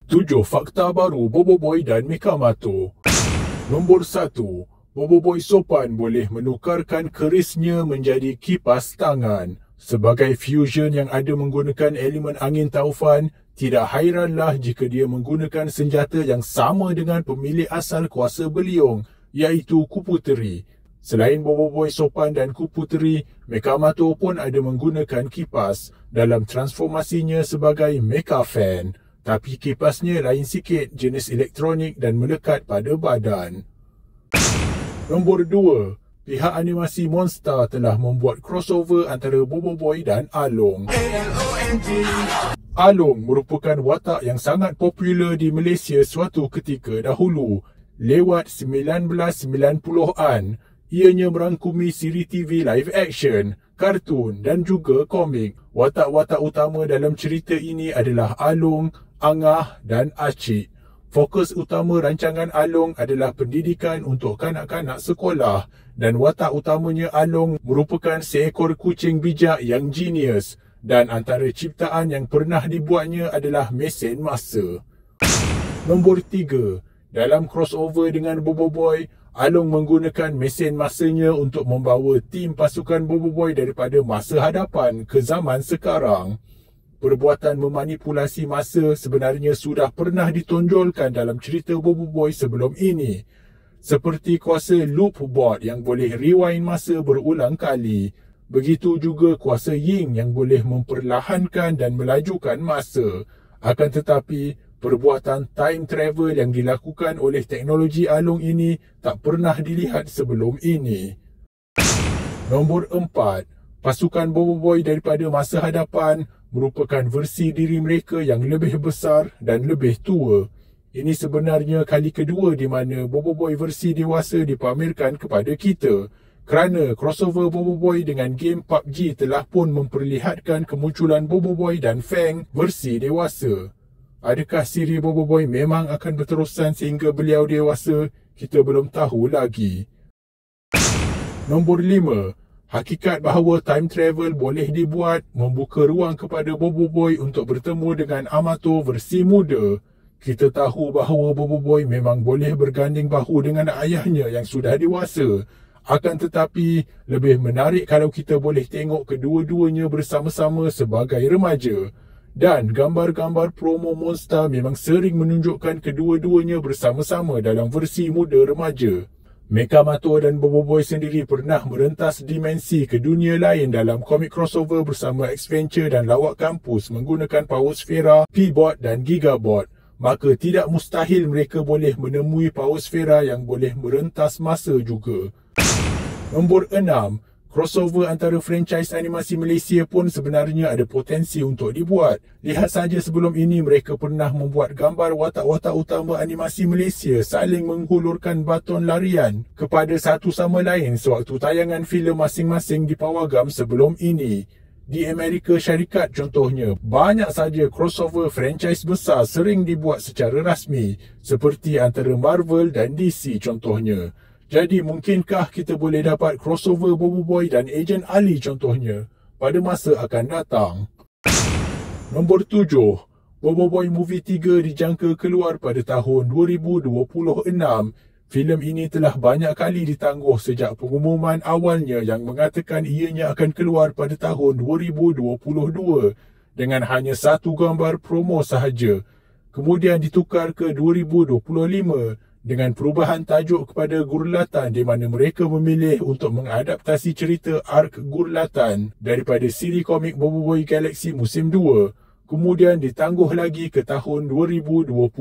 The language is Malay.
7 fakta baru Bobo Boy dan Mekamato. Nombor 1. Bobo Boy sopan boleh menukarkan kerisnya menjadi kipas tangan. Sebagai fusion yang ada menggunakan elemen angin taufan, tidak hairanlah jika dia menggunakan senjata yang sama dengan pemilik asal kuasa beliung, iaitu Kuputeri. Selain Bobo Boy sopan dan Kuputeri, Mekamato pun ada menggunakan kipas dalam transformasinya sebagai Mecha Fan. Tapi kipasnya lain sikit, jenis elektronik dan melekat pada badan. Nombor 2. Pihak animasi Monster telah membuat crossover antara Bobo Boy dan Along. Along merupakan watak yang sangat popular di Malaysia suatu ketika dahulu. Lewat 1990-an, ianya merangkumi siri TV live action, kartun dan juga komik. Watak-watak utama dalam cerita ini adalah Along, Angah dan Acik. Fokus utama rancangan Along adalah pendidikan untuk kanak-kanak sekolah dan watak utamanya Along merupakan seekor kucing bijak yang genius dan antara ciptaan yang pernah dibuatnya adalah mesin masa. Nombor 3. Dalam crossover dengan Bobo Boy, Along menggunakan mesin masanya untuk membawa tim pasukan Bobo Boy daripada masa hadapan ke zaman sekarang. Perbuatan memanipulasi masa sebenarnya sudah pernah ditonjolkan dalam cerita Bobo Boy sebelum ini. Seperti kuasa Loop Bot yang boleh rewind masa berulang kali. Begitu juga kuasa Ying yang boleh memperlahankan dan melajukan masa. Akan tetapi, perbuatan time travel yang dilakukan oleh teknologi Along ini tak pernah dilihat sebelum ini. Nombor 4. Pasukan Bobo Boy daripada masa hadapan merupakan versi diri mereka yang lebih besar dan lebih tua. Ini sebenarnya kali kedua di mana Bobo Boy versi dewasa dipamerkan kepada kita, kerana crossover Bobo Boy dengan game PUBG telah pun memperlihatkan kemunculan Bobo Boy dan Fang versi dewasa. Adakah siri Bobo Boy memang akan berterusan sehingga beliau dewasa? Kita belum tahu lagi. Nombor 5. Hakikat bahawa time travel boleh dibuat membuka ruang kepada Bobo Boy untuk bertemu dengan Amato versi muda. Kita tahu bahawa Bobo Boy memang boleh berganding bahu dengan ayahnya yang sudah dewasa. Akan tetapi, lebih menarik kalau kita boleh tengok kedua-duanya bersama-sama sebagai remaja. Dan gambar-gambar promo Monster memang sering menunjukkan kedua-duanya bersama-sama dalam versi muda remaja. Mekamato dan Bobo Boy sendiri pernah merentas dimensi ke dunia lain dalam komik crossover bersama X-Venture dan Lawak Kampus menggunakan Power Sphera, P-Bot dan Gigabot. Maka tidak mustahil mereka boleh menemui Power Sphera yang boleh merentas masa juga. Nombor 6. Crossover antara franchise animasi Malaysia pun sebenarnya ada potensi untuk dibuat. Lihat saja sebelum ini mereka pernah membuat gambar watak-watak utama animasi Malaysia saling menghulurkan baton larian kepada satu sama lain sewaktu tayangan filem masing-masing di pawagam sebelum ini. Di Amerika Syarikat contohnya, banyak saja crossover franchise besar sering dibuat secara rasmi seperti antara Marvel dan DC contohnya. Jadi mungkinkah kita boleh dapat crossover Bobo Boy dan Agent Ali contohnya pada masa akan datang? Nombor 7. Bobo Boy Movie 3 dijangka keluar pada tahun 2026. Filem ini telah banyak kali ditangguh sejak pengumuman awalnya yang mengatakan ianya akan keluar pada tahun 2022 dengan hanya satu gambar promo sahaja. Kemudian ditukar ke 2025 dengan perubahan tajuk kepada Gurlatan di mana mereka memilih untuk mengadaptasi cerita ark Gurlatan daripada siri komik Bobo Boy Galaxy musim 2. Kemudian ditangguh lagi ke tahun 2026.